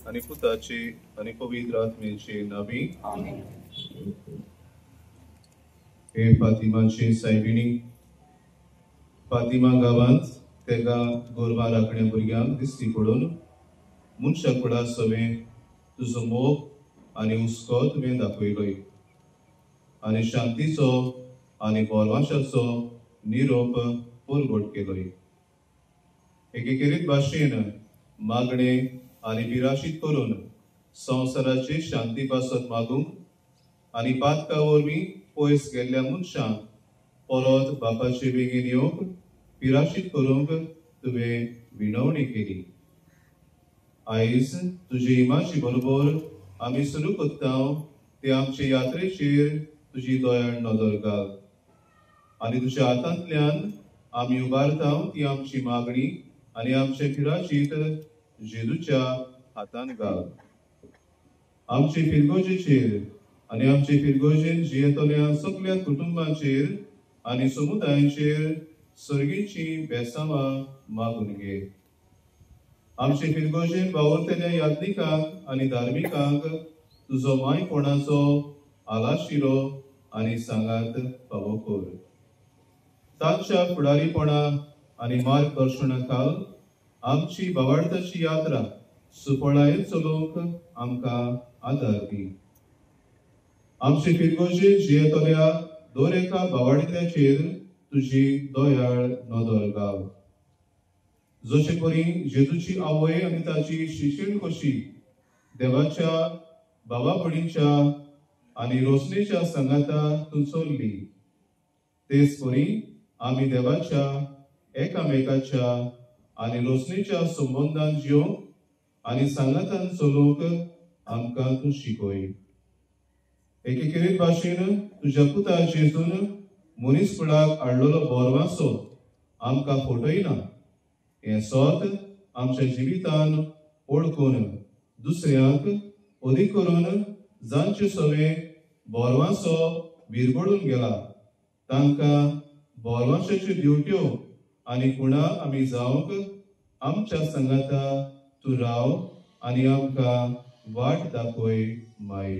आणि पुताचे आणि पवित्र आत्म्याचे नावी आमीन. हे फातिमाचे सायबिणी फातिमा गावांत तेका गोरवां राखण्या भुरग्यांक दिसती पडून मनशाक पडा सवे तुजो मोग आनी हुस्को तुवें दाखयलोय आनी शांतीचो आनी बोरवाशाचो निरोप पुरगोट केलोय. एकेकेरीत भाशेन मागणे आनी विराशीत करून संवसाराचे शांती पासत मागूंक आनी पातका वरवीं पयस गेल्ल्या मनशांक परत बापाचे बेगीन येवंक विराशीत करूंक तुवें विनवणी केली. आयज तुजे इमाची बरोबर आमी सुरू करता ते आमचे यात्रेचेर तुजी दयाळ नदर घाल आनी तुज्या हातांतल्यान आमी उबारता ती आमची मागणी आनी आमचे फिराशीत जेजूच्या हातान घाल. आमचे फिरगोजेचेर आनी आमचे फिरगोजेन जियेतल्या सगळ्या कुटुंबांचेर आनी समुदायांचेर सर्गीची बेसामां मागून घे. आमचे फिरगोजेन वावुरतल्या यात्रिकांक आनी धार्मिकांक तुजो मायपणाचो आलाशिरो आनी सांगात फावो कर. तांच्या फुडारीपणा आनी मार्गदर्शना खाल आमची भावार्थाची यात्रा सुफळायेन चलोवंक आमकां आदार दी. आमचे फिरगोजे जियेतल्या दर एका भावार्थ्याचेर तुजी दयाळ नदर घाल. जशे परी जेजूची आवय आनी ताची शिशीण कशी देवाच्या भावा भयणीच्या आनी रोसणेच्या संगाता तूं चल्ली तेच परी आमी देवाच्या एकामेकाच्या आनी रोसणेच्या संबंधान जिवंक आनी सांगातान चलोवंक आमकां तूं शिकय. एकेकेरीत भाशेन तुज्या पुता जेजून मनीसपणाक हाडलेलो बोरवांसो आमकां फटयना हें सोत आमच्या जिवितान ओळखून दुसऱ्यांक अदीक करून जांचे सवे बोरवांसो विरगडून गेला तांकां बोरवांशाच्यो ड्युट्यो आनी कुणा आमी जावंक आमच्या संगाता तूं राव आनी आमकां वाट दाखय माय.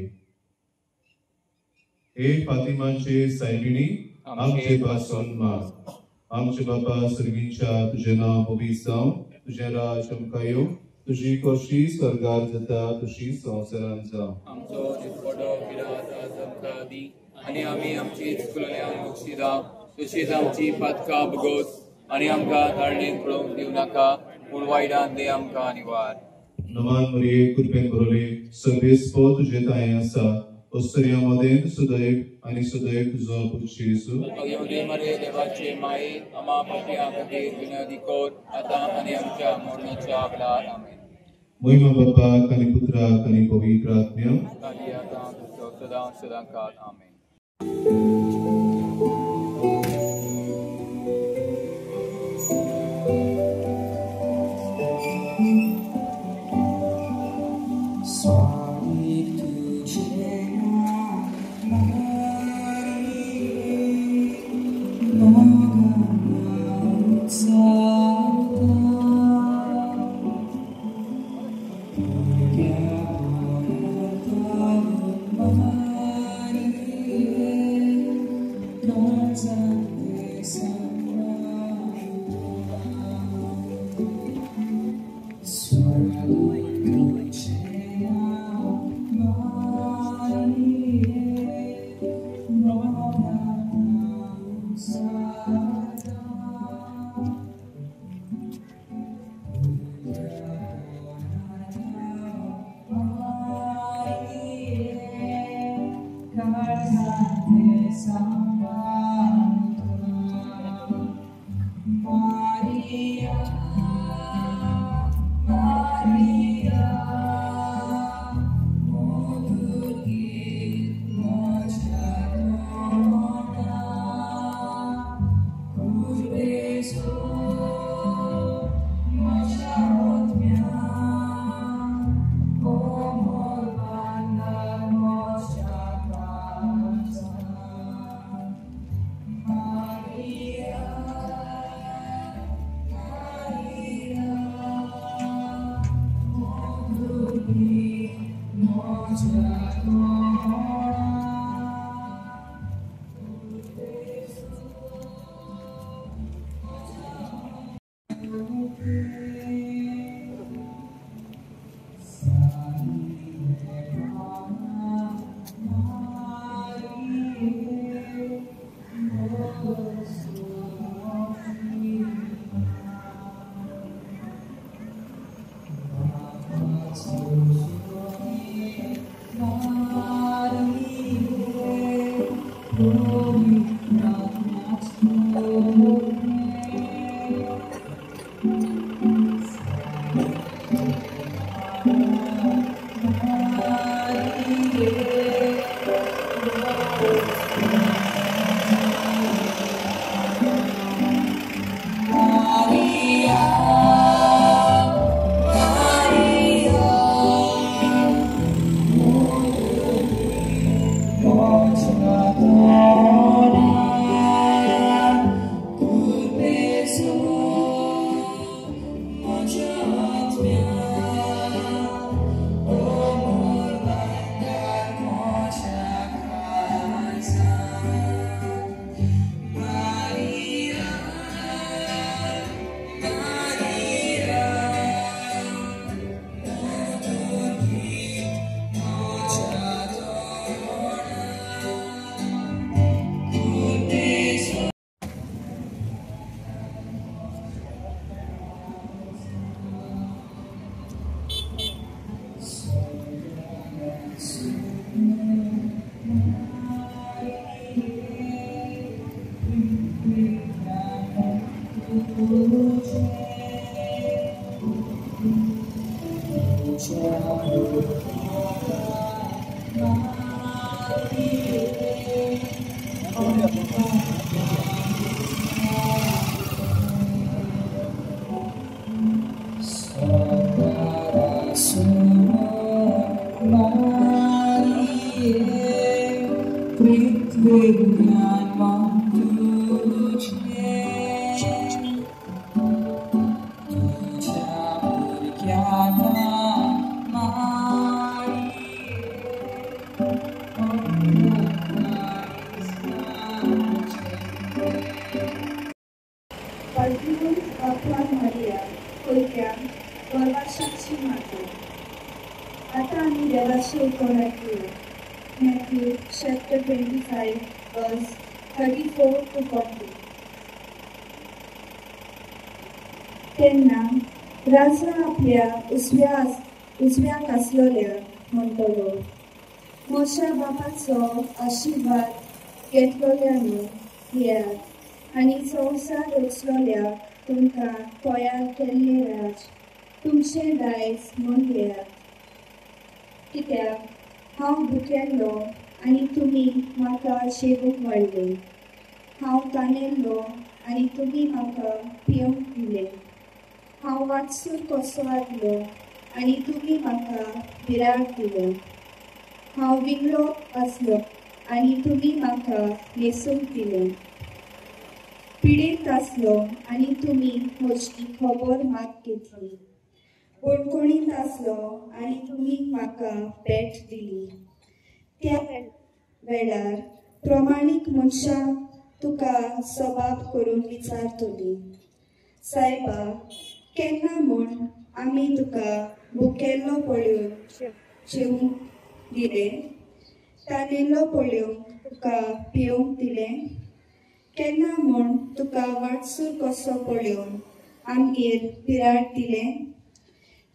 हे फातिमाचे सायबिणी आमचे पासून माग. आमचे बापा सर्गीच्या तुझे नाव पवित्र जावं, तुझे राज आमकां येवं, तुजी कशी स्वर्गार जाता तशी संवसारांत जावं. आमचो दिसपटो पिरात आज आमकां दी आनी आमी आमची चुकलेल्यांक बक्षिसां तशीच आमची पातकां भोगोस आनी आमकां ताळणेक पडोवंक दिवं नाका पूण वायटान दे आमकां निवार. नमान मरिये कृपेन भरले सर्वेस्पो तुजे ताये आसा ओस्तरिया मदें सुदैव आनी सुदैव तुजो पुत्र येसू. अगेवली मरे देवाचे माये आमा पापयां खातीर विनवणी कर आतां आनी आमच्या मरणाच्या वेळार आमेन. महिमा बापाक आनी पुत्राक आनी पवित्र आत्म्याक आनी आतां सदां सदांकाळ आमेन. Matthew chapter 25, verse 34 to 40. तेन्ना राजा आपल्या उजव्याक आसलोल्या म्हणटलो, म्हज्या बापाचो आशिर्वाद घेतलोल्यानो येयात आनी संवसार रचलोल्या तुमकां तयार केल्ले राज तुमचे दायज म्हूण घेयात. कित्याक हांव भुकेल्लो आनी तुमी म्हाका जेवूंक वाडले, हांव ताणेल्लो आनी तुमी म्हाका पिवंक दिले, हांव वाटसूर कसो आसलो आनी तुमी म्हाका विराट दिलो, हांव विंगलो आसलो आनी तुमी म्हाका न्हेसूंक दिलें, पिडेत आसलो आनी तुमी म्हजी खबर मात घेतली, बडकोणींत आसलो आनी तुमी म्हाका भेट दिली. त्या वेळार प्रमाणीक मनशां तुका सबाब करून विचारतली, सायबा, केन्ना म्हूण आमी तुका भुकेल्लो पळोवन जेवूंक दिलें, ताणेल्लो पळोवन तुका पिवंक दिलें, केन्ना म्हूण तुका वाटसूर कसो पळोवन आमगेर विराट दिलें,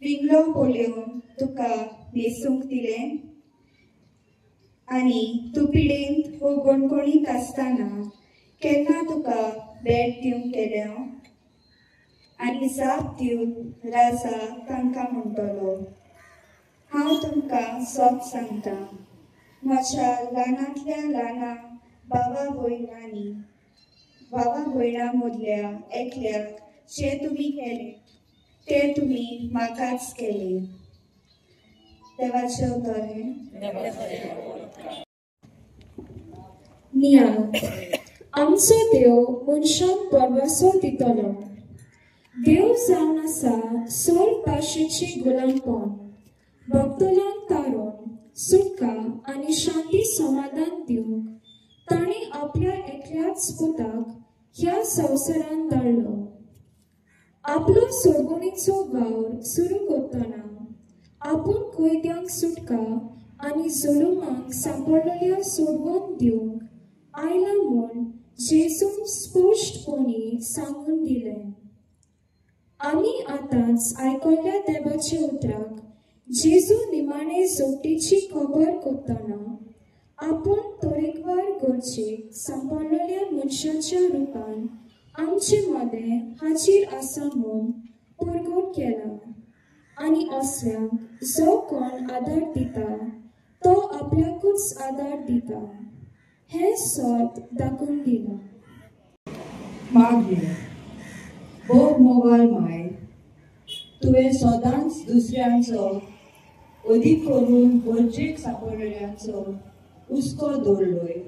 विंगलो पळोवन तुका न्हेसूंक दिलें, आनी तूं पिडेंत वो गणकोणींत आसतना केन्ना तुका भेट दिवंक गेलें. आनी जाप दिवन राजा तांकां म्हणटलो, हांव तुमकां सच सांगता, म्हज्या ल्हानांतल्या ल्हाना भावा भयणां मदल्या एकल्याक जे तुमी केलें ते तुमी म्हाकाच केले. देवाचें उतरें. नियाळ आमचो देव मनशांक परवासो दितलो. देव जावन आसा सोल भाशेची गुलामपण भक्तल्यांक तारून सुटका आनी शांती समाधान दिवंक ताणें आपल्या एकल्याच पुताक ह्या संवसारांत धाडलो. आपलो सोडगुणीचो वावर सुरू करतना आपूण कैद्यांक सुटका आनी जुलुमांक सांपडलेल्या सोडवून दिवंक आयला म्हूण जेजून स्पश्टपणी सांगून दिलें. आमी आतांच आयकल्ल्या देवाचे उतराक जेजू निमाणे जोडटेची खबर करतना आपूण तरेकवार गरजेक सांपडलेल्या मनशाच्या रुपान आमचे मदें हाजीर आसा म्हूण परगट केला आनी असल्यांक जो कोण आदार दिता तो आपल्याकूच आदार दिता हें सत दाखोवन दिलां. मागीर भोग मोगाल माय तुवें सदांच दुसऱ्यांचो अदीक करून गरजेक सांपडलेल्यांचो हुस्को दवरलोय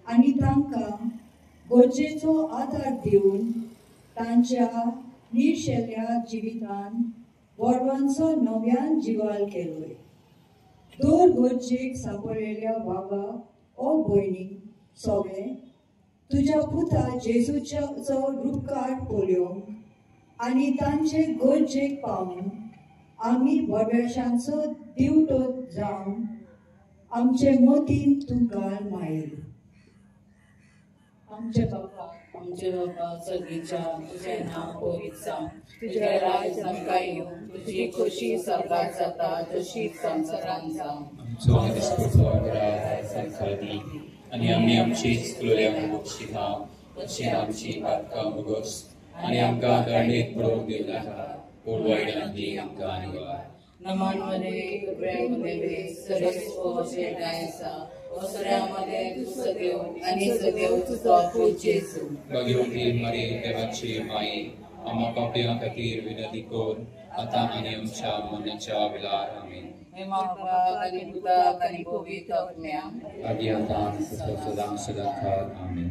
आनी तांकां गरजेचो आदार दिवन तांच्या निरशेल्या जिवितान वडवांचो नव्यान जिवाल केलोय. दर गरजेक सांपडलेल्या भावा ओ भयणी सगळे तुज्या पुता जेजूचो रूपकार पळोवंक आनी तांचे गरजेक पावूंक आमी वडवेशांचो दिवटो जावन आमचे मोतीन तूं घाल मायेर. आमचे बाबा सगळीच्या तुझें नांव पवित्र जावं, तुझें राज आमकां येवं, तुजी खोशी सगळ्याक जाता तशीच संवसारांत जावं. आमचो दिसपट्टो वरात आमकां दी आनी आमी आमची चुकलोल्यांक बक्षिता तशें आमची पातकां बगोस आनी आमकां दंडीत पडोवंक दिवं नाका पूण वायटांतली आमकां निवार. नमांमध्ये प्रेममध्ये सरस्वते गायसा वसऱ्यामध्ये तू सदैव आणि सदैव तुझो पूत जेजू. भाग्यवती मरी देवाची माई आम्हा पापयां खातीर विनंती कर आतां आनी आमच्या मरणाच्या वेळार आमीन. बाप आनी पुताक आनी पवित्र आत्म्याक आदी आतां सदां सदांच आमीन.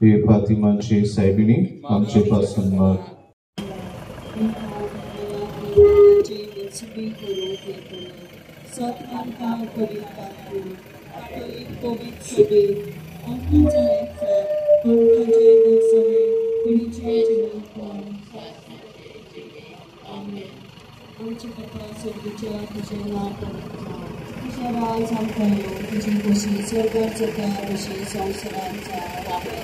हे फातिमाचे सायबिणी आमचे पासून माग. आमचे पप्पा सगळीच्या तुझें नांव तुझें राज आमकां येवं, तुजी खोशी स्वर्गांत जाता तशी संवसारांत जावं.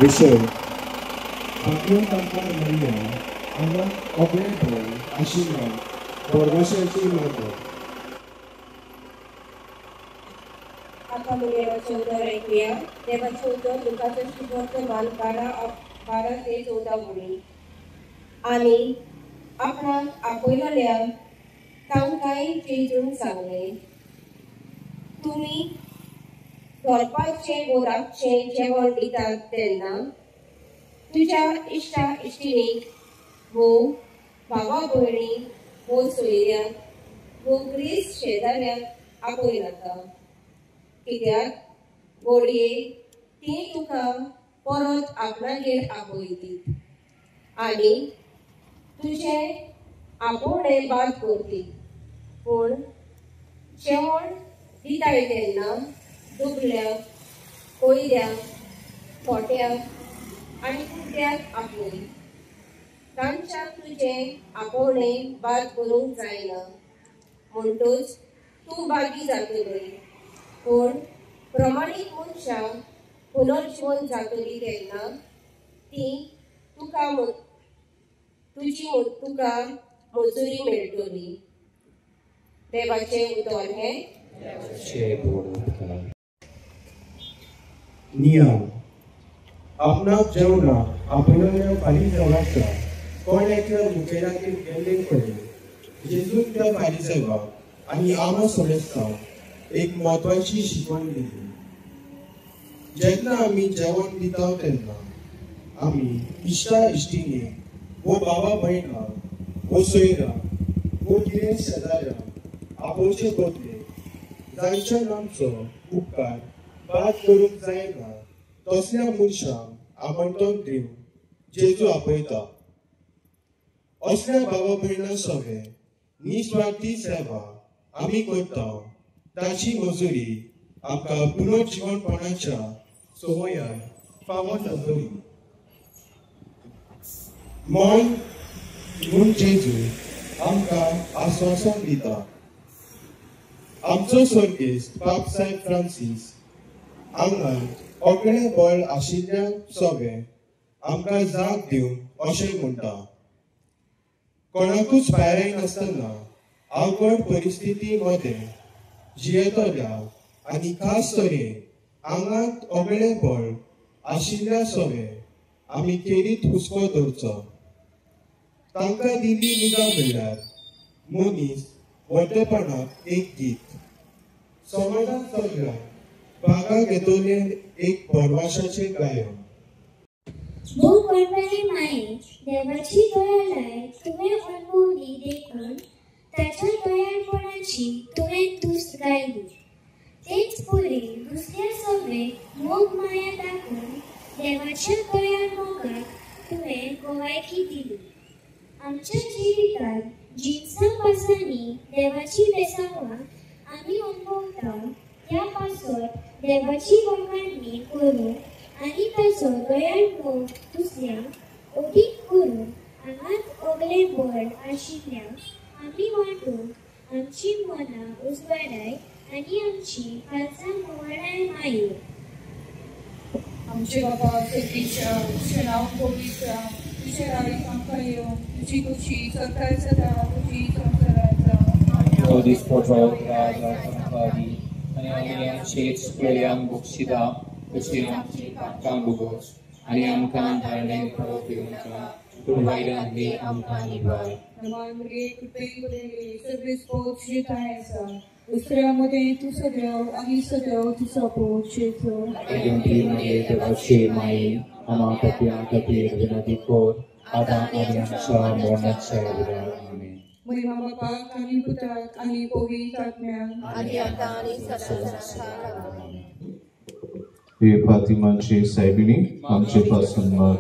विषय भाग्य तांकां मेळ्ळ्या हांगा ओगळे भंय आशिल्ल्या बोडगोश्याची मागो. आपण देवाचे उतर ऐकूया. देवाचे उतर लुकाच्या शुभवर्तमान 12 ते 14 म्हणी. आनी आपणाक आपयलेल्या तांकांय जेजून सांगलें, तुमी धोरपाचे व रातचे जेवण दितात तेन्ना तुज्या इश्टा इश्टिणीक वो भावा भयणीक वो सोयऱ्यांक वो ग्रीस शेजाऱ्यांक आपय नाका, कित्याक घोडये ती तुका परत आपणागेर आपयतीत आनी तुजे आपोवणे बाद करतीत. पूण जेवण दिताय तेन्ना दुबळ्याक, कोयऱ्यांक, खोट्याक आनी कुत्र्याक आपय. तांच्याक तुजें आपोवणें बाद करूंक जायना म्हणटूच तूं बागी जातली पूण प्रमाणीत मनशां पुनर्जीवन जातली तेन्ना ती तुका मजुरी मेळटली. देवाचें उतर हें नियम आपणाक जेवणाक आपणाक फारीक जावपाचा कोण एकल्या मुखेलाचेर गेल्ले कडेन जेजून त्या फारीक जावपाक आनी आमो सोमेस्तांक एक म्हत्वाची शिकवण दिली. जेन्ना आमी जेवण दिता तेन्ना आमी इश्टा इश्टिणीक वो बाबा भयणाक वो सोयऱ्याक वो कितें शेजाऱ्याक आपोवचे बदले जांच्यान आमचो उपकार बाद करूंक जायना तसल्या मनशांक आमंत्रण दिवंक जेजू आपयता. असल्या बाबा भयणां सगळे निस्वार्थी सेवा आमी करता ताची मजुरी आमकां पुनर्जीवनपणाच्या सोवयार फावो जातली. मन म्हूण जेजू आमकां आस्वासन दिता. आमचो स्वर्गेस्त पाप सायब फ्रांसीस आंगान ओगळें बळ आशिल्ल्या सगळे आमकां जाग दिवंक अशें म्हणटा. कोणाकूच भायर नासतना अवघड परिस्थिती मध्ये जियेतल्या आनी खास तरेन आंगांत ओगळें बळ आशिल्ल्या सगळे आमी खेरीत हुस्को दवरचो. तांकां दिल्ली निगा म्हणल्यार मनीस व्हडलेपणाक एक गीत. समाजांत सगळ्यांक भागा घेतले एक पडवाशाचें गायन. मोग पडणारी माये देवाची दयाळाय तुवें अनुभवली देखून ताच्या दयाळपणाची तुवें तुस्त गायली. तेच परी दुसऱ्या सगळे मोग माया दाखोवन देवाच्या दयाळ मोगाक तुवें गोवायकी दिली. आमच्या जिवितांत जिन्सां पासांनी देवाची बेसावण आमी अनुभवता त्या पासत देवाची वळखणी करून आनी ताचो दयाळ मोग दुसऱ्यांक अदीक करून आंगांत ओगलें बळ आशिल्ल्यांक आमी वांटूंक आमची मनां उजवाडाय आनी आमची काळजां मोवाडाय मायो. आमचे बाबा सर्गीच्या तुजें नांव पवित्र तुजें राय आमकां येवं तुजी खुशी सकाळ सदा तुजी संवसारांत जावं. तो दीस पडलो आमकां दी आनी आमी आमचेच कुळयांक बक्षिता तशी आमची पातकां भोगोस आनी आमकां धारणे पळोवप येवंका पूण वायटांत दी आमकां निवार. नमांगे कृपेकडे सगळे स्पोर्ट शिताय आसा दुसऱ्या मध्ये तू सगळ्यो आनी सगळ्यो तुजो पोवचेचो. एकुणती मध्ये देवाचे माये आमा पापयां खातीर विनंती कर आतां आनी आमच्या मरणाच्या वेळार आमेन. महिमा बापाक आनी पुताक आनी पवित्र आत्म्याक आनी आतां आनी सदां हे फातिमाचे सायबिणी आमचे पासून माग.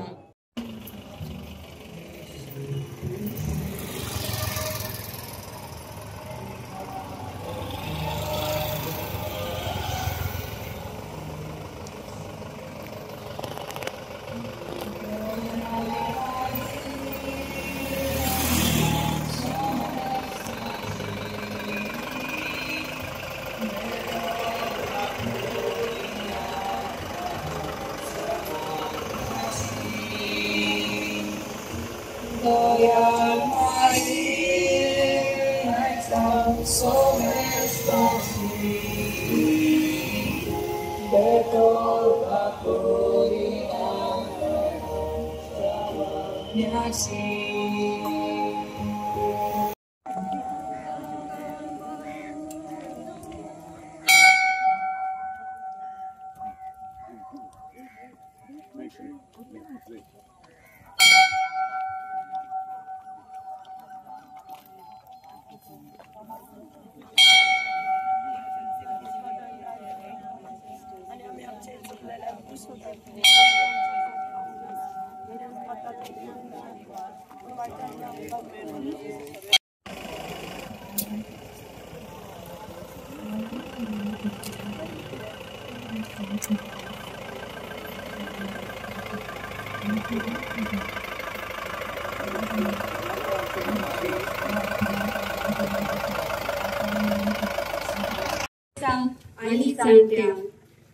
आणि जाणट्यांक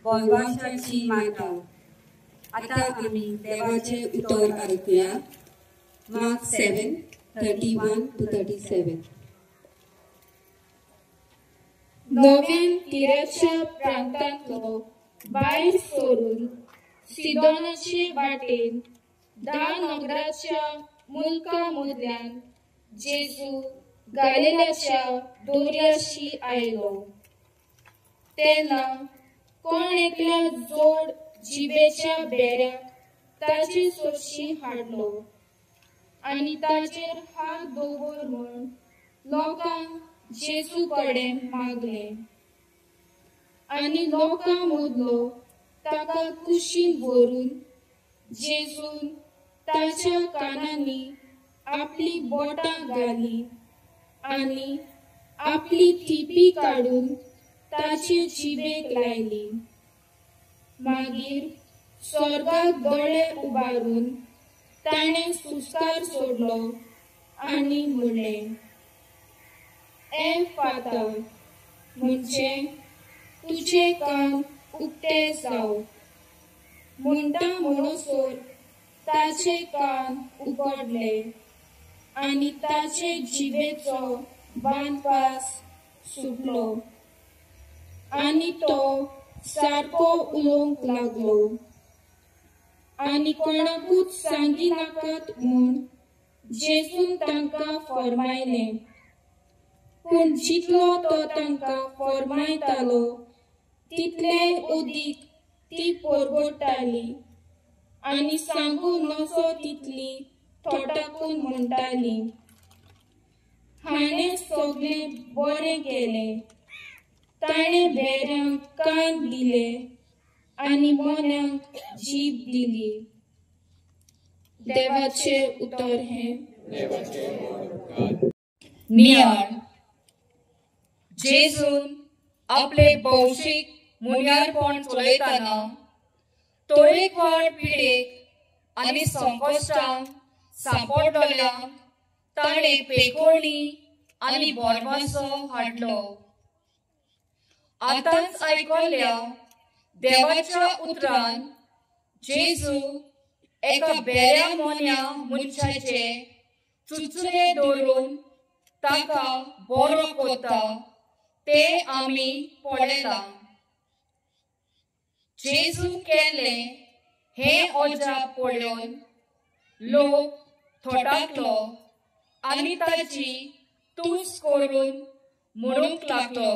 बोलवाशाची माता. आता आम्ही देवाचे उतर ऐकूया. मार्क 7:31-37. नव्यान तिराच्या प्रांतांतलो भायर सोडून सिदोनाचे वाटेन 10 नगराच्या मुल्का मदल्यान जेजू गालिलाच्या दोर्याशी आयलो. तेन्ना कोण एकल्या जोड जिबेच्या बेऱ्याक ताचे सोरशी हाडलो आनी ताचेर हात दवर म्हूण लोकांक जेजू कडेन मागले. आनी लोकां मदलो ताका कुशीन व्हरून जेजून ताच्या कानांनी आपली बोटां घाली आनी आपली थिपी काडून ताचे जिबेक लायली. मागीर स्वर्गाक दोळे उबारून ताणें सुस्कार सोडलो आनी म्हणलें, एफाता, म्हणजे तुझे कान उक्ते जाव. म्हणटा म्हणसर ताचे कान उगडले आनी ताचे जिबेचो बांदपास सुटलो आनी तो सारको उलोवंक लागलो. आनी कोणाकूच सांगी नाकात म्हूण जेजून तांकां फर्मायलें. पूण जितलो तो तांकां फर्मायतालो तितले अदीक ती परगडटाली आनी सांगूं नजो तितली थोटाकून म्हणटाली, हाणें सगळें बरें केलें. ताणें बेऱ्यांक कान दिले आनी मोन्यांक जीब दिली. देवाचे उतर हें. नियाळ जेजून आपले भौशीक मुन्यारपण चलयतना तरेकवार पिडेक आनी संकश्टांक सांपडलेल्यांक ताणें पेकोळणी आनी बोरमासो हाडलो. आतांच आयकल्ल्या देवाच्या उतरान जेजू एका बेऱ्या मोन्या मनशाचे चुचुरे दवरून ताका बरो कोता ते आमी पळयलां. जेजू केले हे अजाप पळोवन लोक थोटाकलो आनी ताची तुस करून म्हणूंक लागलो,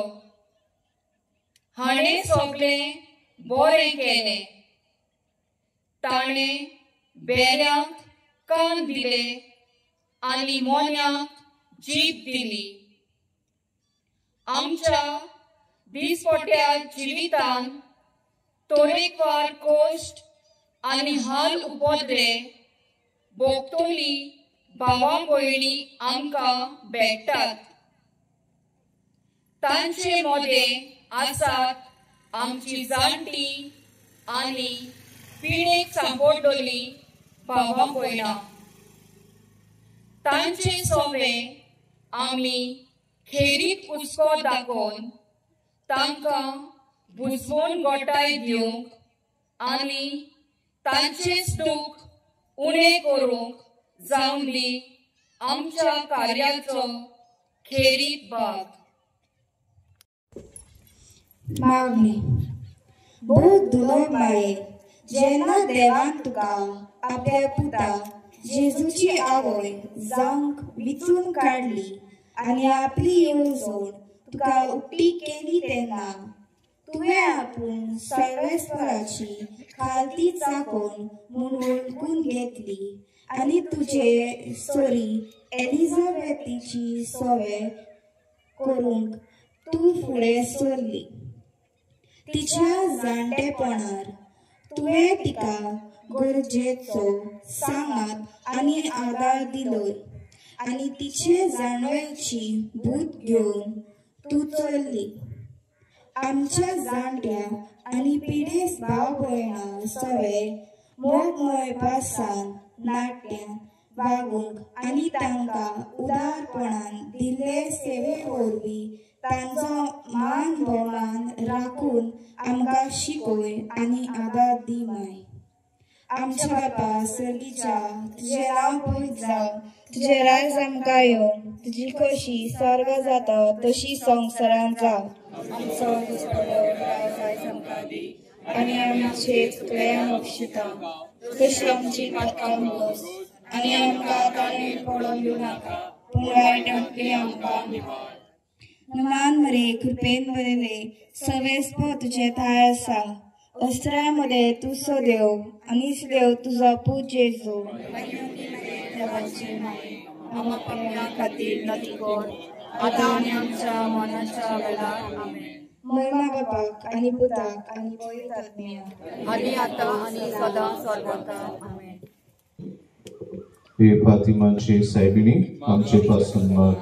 हाणें सगळें बरें केलें. ताणें बेऱ्यांक कान दिले आनी मोन्यांक जीब दिली. आमच्या दिसपट्ट्या जिवितांत तरेकवार कश्ट आनी हाल उपद्रे भोगतली भावां भयणी आमकां भेटतात. तांचे मदें आसात आमची जाणटी आनी पिणेक सांपडलेली भावां भयणां. तांचे सोवे आमी खेरीत हुस्को दाखोवन तांकां बुजवून गोठाय दिवंक आनी तांचेच दूख उणें करूंक जावं दी आमच्या कार्याचो खेरीत भाग. मागणी. भूत धुलोय माये, जेन्ना देवान तुका आपल्या पुता जेजूची आवय जावंक विचून काडली आनी आपली येवजण तुका उक्ती केली तेन्ना तुवें आपूण सर्वेस्पराची खालती चाकोन म्हूण वळखून घेतली आनी तुजे सोरी एलिझाबेथीची सोवे करूंक तूं फुडें सरली. तिच्या जाणटेपणार तुवें तिका गरजेचो सांगात आनी आदार दिलोय आनी तिचे जाणवेची भूत घेवन तूं चल्ली. आमच्या जाणट्या आनी पिडेस भाव भयणां सवे मोग मोयपासान नाट्यान वागूंक आनी तांकां उदारपणान दिल्ले सेवे वरवीं तांचो मान भोवमान राखून आमकां शिकय आनी आदार दी माय. आमच्या बापा सर्गीच्या तुझें नांव पवित्र जावं, तुझें राज आमकां येवं, तुजी खोशी स्वर्गांत जाता तशी संवसारांत जावं. आमचो दिसपट्टो वरां आयज आमकां दी आनी आमचे चुकल्यांक बक्षिता तशी आमची पातकां बस आनी आमकां ताणें पडोवन दिवं नाका पूण वायटांतली आमकां निवार. नमान मरे कृपेन भरिल्ले सर्वेस्प तुजें थाय आसा. अस्त्रांमध्ये तुजो देव आनी देव तुजो पूत जेजू. देवाची माय आमकां पापण्या खातीर नदी कोर आतां आनी आमच्या मरणाच्या वेळार आमेन. महिमा बापाक आनी पुताक आनी पवित्र आत्म्याक आनी आतां आनी सदां स्वर्गांत आमेन. हे फातिमाचे सायबिणी आमचे पासून माग.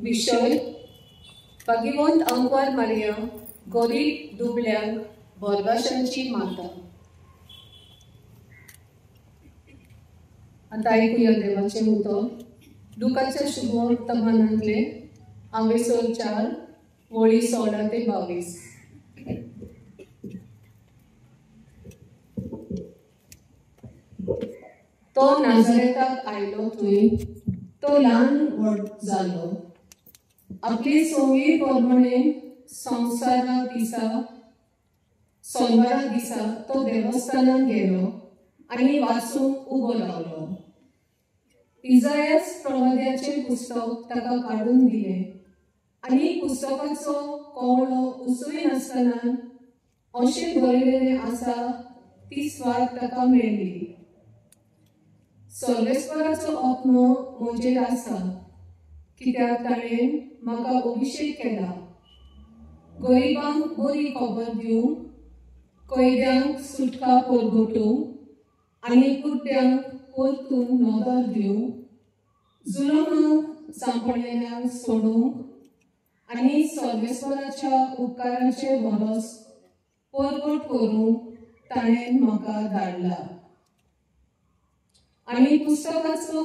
विषय भाग्यवंत अंकवार मारिया गरीब दुबळ्यांक बोरगाशांची माता. आता ऐकूया देवाचे उतर लुकाच्या शुभ वर्तमानांतले 4 वळी 16 ते 22. तो नाझारेताक आयलो थंय तो ल्हान व्हड जालो. आपली सगळी परमणे सोमवारा दिसा तो देवस्थानात गेलो आनी वाचूंक उबो रावलो. इजायास प्रवाद्याचे पुस्तक ताका काडून दिले आनी पुस्तकाचो कवळो उजवी नासतना अशें बरयलेलें आसा ती स्वाद ताका मेळ्ळी. सर्वेस्पराचो आत्मो म्हजेर आसा कित्याक ताणें म्हाका अभिशेक केला. गरिबांक बरी खबर दिवंक, कैद्यांक सुटका परगटूंक आनी कुड्ड्यांक परतून नदर दिवंक, जुलमांक सांपडलेल्यांक सोडूंक आनी सर्वेस्पराच्या उपकाराचे वरस परगट करूंक ताणें म्हाका धाडला. आनी पुस्तकाचो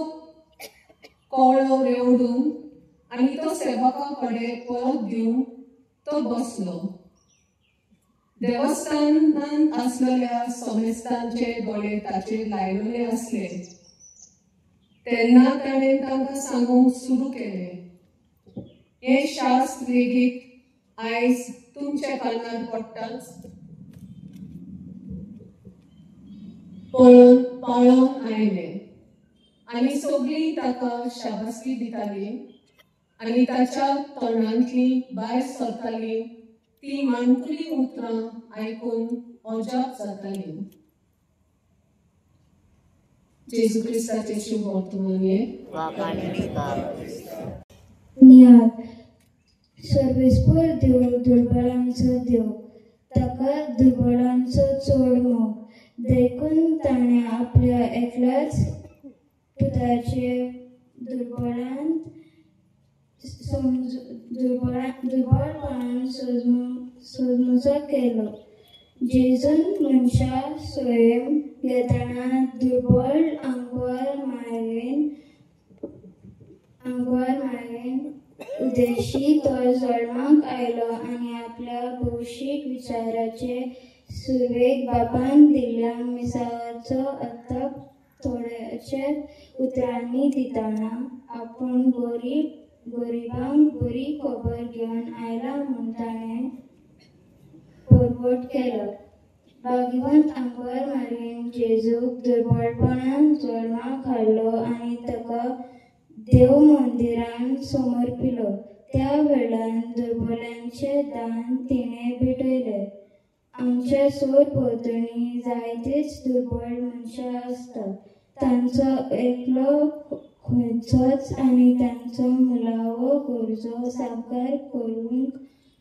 कवळो रेवडून आनी तो सेवका कडेन परत दिवंक तो बसलो. देवस्थानांत आसलेल्या सोमेस्तांचे दोळे ताचेर लायलेले आसले तेन्ना ताणें तांकां सांगूंक सुरू केलें, हे शास्त्र लेगीत आयज तुमच्या कानार पडटाच. पळोवन आयले आनी सगळीं ताका शाबासकी दिताली आनी ताच्या तोंडांतली भायर सरताली ती माणकुली उतरां आयकून अजाप जाताली. जेजू क्रिस्ताचे शुभ वर्तमान नियाद सर्वेस्पर देव दुर्बळांचो देव ताका दुर्बळांचो चड मोग देखून ताणें आपल्या एकल्याच पुताचे दुर्बळपणान सोजमुजो केलो. जेजून मनशा स्वयं घेतना दुर्बळ आंगवर मारेन उद्देशी तो जल्माक आयलो आनी आपल्या भौशीक विचाराचे सुरवेक बापान दिल्ल्या मिसाळाचो अर्थ थोड्याच्या उतरांनी दितना आपूण गरिबांक बरी खबर घेवन आयला म्हूण ताणें परगट केलो. भाग्यवंत आंगवर मारीन जेजूक दुर्बळपणान जल्माक हाडलो आनी ताका देव मंदिरान समर्पिलो. त्या वेळान दुर्बलांचे दान तिणें भेटयलें. आमच्या सोर भोंवतणी जायतीच दुर्बळ मनशां आसतात. तांचो एकलो खंयचोच आनी तांचो मुलावो गरजो साकार करूंक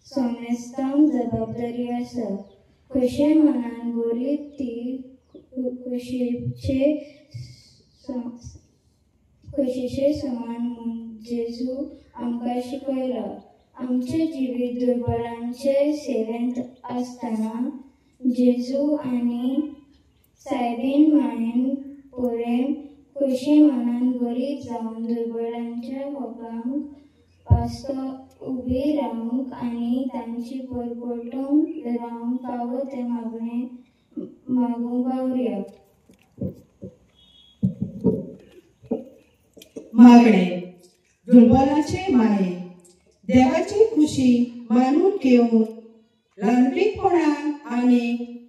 सोमेस्तांक जबाबदारी आसा. कशे मनान बरी ती खोशेचे समान म्हूण जेजू आमकां शिकयला. आमचे जिवीत दुर्बळांचे सेवेंत आसतना जेजू आनी सायबीन मायेन परेन खोशी मनान गरीब जावन दुर्बळांच्या लोकांक वास्तो उबी रावंक आनी तांची परगटूंक रावंक फावो तें मागूंक वावरया. मागणे दुर्बलाचे माये देवाची खुशी मानून घेवन ल्हानपणान आनी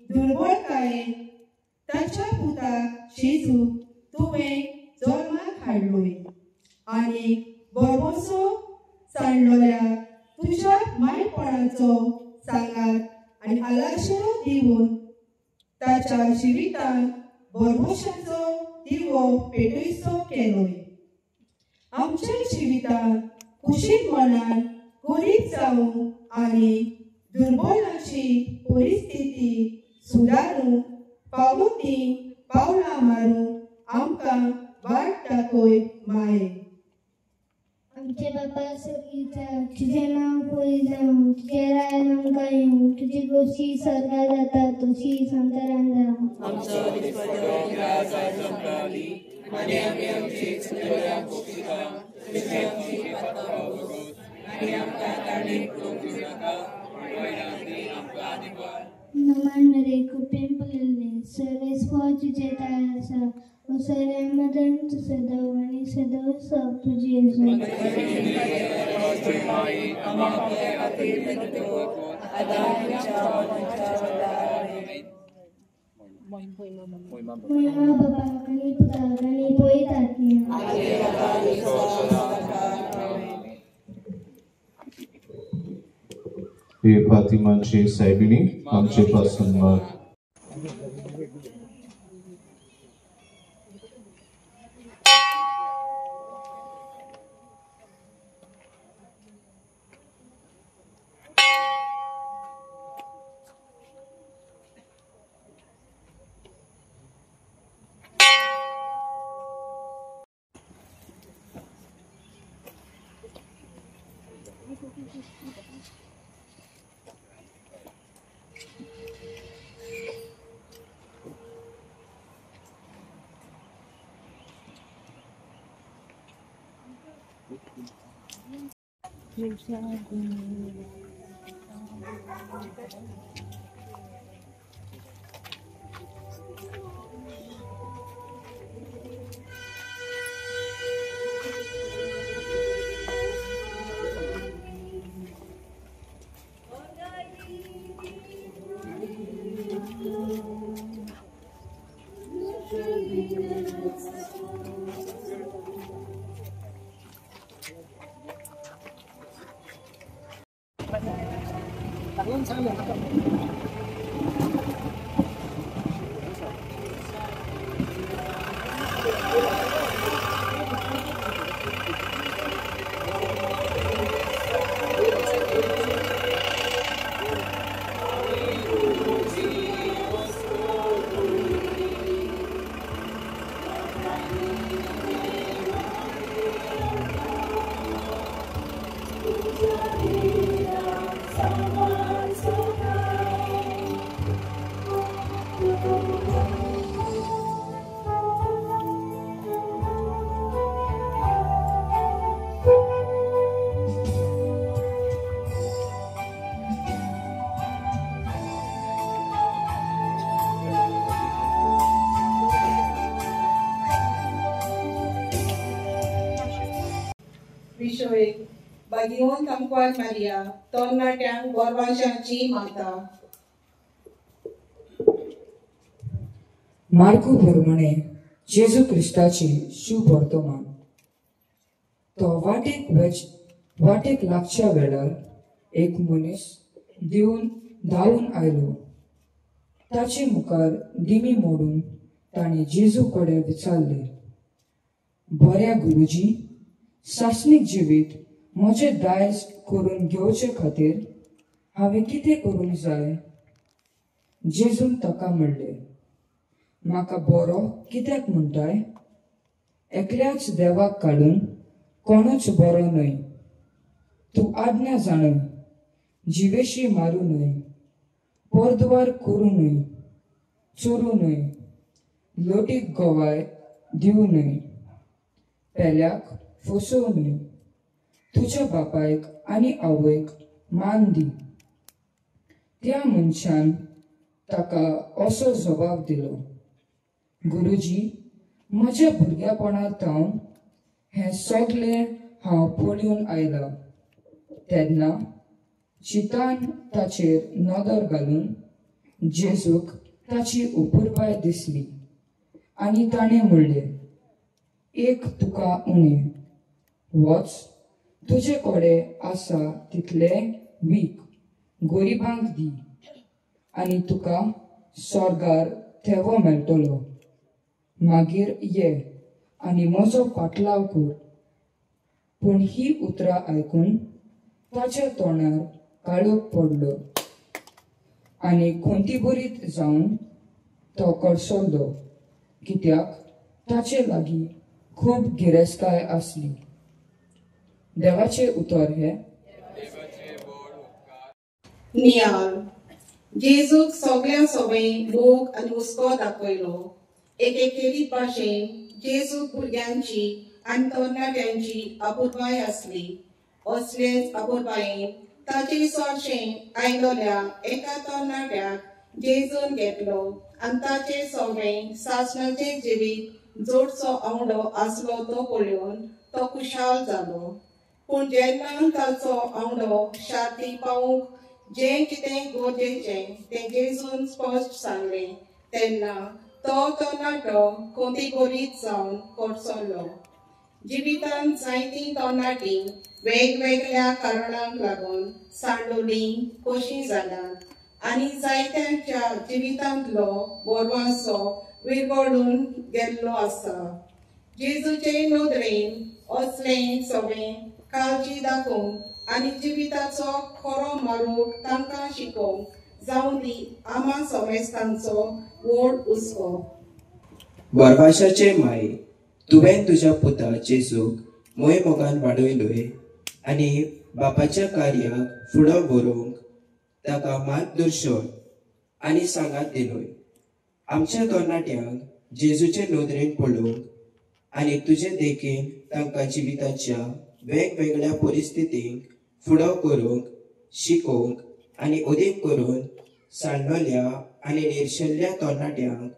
दुर्बळकायेन ताच्या पुताक जेजू तुवें जल्माक हाडलोय आनी बरोसो सांडलोल्या तुज्या मायपणाचो सांगात आनी आलाशिरो दिवन ताच्या जिवितांत बरोशाचो दिवो पेटयचो केलोय. आमच्या जिवितांत खुशीक मनान गरीब जावंक आनी दुर्बलाची परिस्थिती सुदारूंक फावो ती पावलां मारूंक आमकां वाट दाखय माये. आमचे बापा सगळीं तुजें नांव बरी जावं, तुजें राज आमकां येवं, तुजी गोशी स्वर्गा जाता तशी संवसारांत जावं. आमचो दिसपट्टो गिरास आयज आमकां दी आनी आमी आमची चुकलेल्यांक बक्षिता, आनी आमकां तारणें पडोवंक दिवं नाका नमन मेरे कुपें पलले सर्वेस फौज जेता सा उसरे मदन सदवनी सदव सब तुझे महिमा बाबा गणी पुता गणी पोईत आत्मा हे फातिमाचे साहेबिणी आमचे पासून माग विषय बागिवोन तमक्वार मारिया तोरणाट्यांक गोरवांशाची माता मार्को प्रमाणे जेजू क्रिस्ताची शुभ वर्तमान तो वाटेक लागच्या वेळार एक मनीस धावून आयलो ताचे मुखार दिमी मोडून ताणे जेजू कडेन विचारले बऱ्या गुरुजी सासणीक जिवीत म्हजे दायज करून घेवचे खातीर हांवें कितें करूंक जाय जेजून ताका म्हणले म्हाका बरो कित्याक म्हणटाय एकल्याच देवाक काडून कोणूच बरो न्हय तूं आज्ञा जाणय जिवेशी मारूं न्हय परद्वार करूं न्हय चोरूं न्हय लोटीक गोवाय दिवं न्हय पेल्याक फसोव न्हय तुज्या बापायक आनी आवयक मान दी त्या मनशान ताका असो जबाब दिलो गुरुजी म्हज्या भुरग्यापणांत हांव हें सगळें हांव पळोवन आयलां तेन्ना चितान ताचेर नदर घालून जेजूक ताची उपुरबाय दिसली आनी ताणें म्हणलें एक तुका उणें वच तुजे कडेन आसा तितलें वीक गरिबांक दी आनी तुका स्वर्गार थेवो मेळटलो मागीर ये आनी म्हजो पाटलाव कर पूण ही उतरां आयकून ताच्या तोंडार काळोख पडलो आनी खोंतीबरीत जावन तो कडसरलो कित्याक ताचे लागीं खूब गिरेस्ताय आसली देवाचे उतर हे नियाळ जेजूक सगळ्या सवयी मोग आनी हुस्को दाखयलो एकेरी भाशेन जेजूक भुरग्यांची आनी तरणाट्यांची अपुरबाय आसली असलेच अपुरबायेन ताचे सोरशें आयलोल्या एका तरणाट्याक जेजून घेतलो आनी ताचे सगळें सासणाचें जिवीत जोडसो आंवडो आसलो तो पळोवन तो खुशाल जालो. पूण जेन्ना ताचो आंवडो शाती पावूंक जें कितें गरजेचें तें जेजून स्पश्ट सांगलें तेन्ना तो तरणाटो कोंतीकोरीत जावन कोरसल्लो. जिवितांत जायतीं तरणाटीं वेगवेगळ्या कारणांक लागून सांडोलीं कशीं जाल्यात आनी जायत्यांच्या जिवितांतलो बोरवांसो विरगळून गेल्लो आसा. जेजूचे नदरेन असलें सगळें काळजी दाखोवंक आनी जिविताचो खरो मारूक तांकां शिकोवंक जावं दी आमा समेस्तांचो व्हड हुस्को. बोरवाशाचे माय, तुवें तुज्या पुता जेजूक मोगान वाडयलोय आनी बापाच्या कार्याक फुडो व्हरूंक ताका मार्गदर्शन आनी सांगात दिलोय. आमच्या तरणाट्यांक जेजूचे नदरेन पळोवंक आनी तुजे देखीन तांकां जिविताच्या वेगवेगळ्या परिस्थितींक फुडो करूंक शिकोवंक आनी अदीक करून सांडलेल्या आनी निर्शेल्ल्या तरणाट्यांक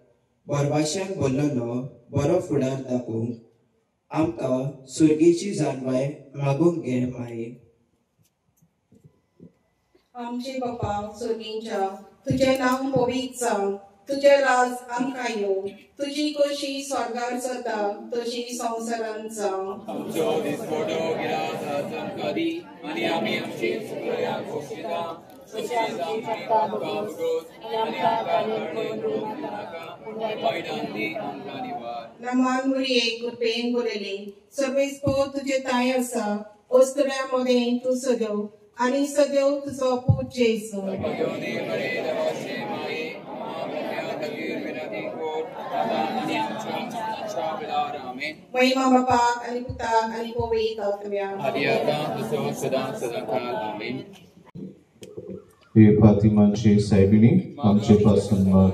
बोरवाशाक बोल्लोलो बरो फुडार दाखोवंक आमकां सुर्गेची जानवाय मागूंक घे माये. आमचे बापा सुर्गींच्या तुजें नांव पवित्र जावं, तुजें राज आमकां येवं, तुजी कशी स्वर्गार जाता तशी संवसारांत जावं. आमचो दिसपटो गिरास आमकां दी आनी आमी आमची चुकल्यांक बक्षिता तशी आमची पापां भोगोस आनी आमकां निर्णय करूंक नाका पूण वायटांत दी आमकां निवार. नमान मुरये कृपेन बरयली सर्वेस्पो तुजे ताय आसा अस्तुऱ्या मदें तूं सदेव आनी सदैव तुजो पूत जेजू. महिमा बापाक आनी पुताक आनी पवित्र आत्म्याक. हे फातिमांचे सायबिणी आमचे पासून माग.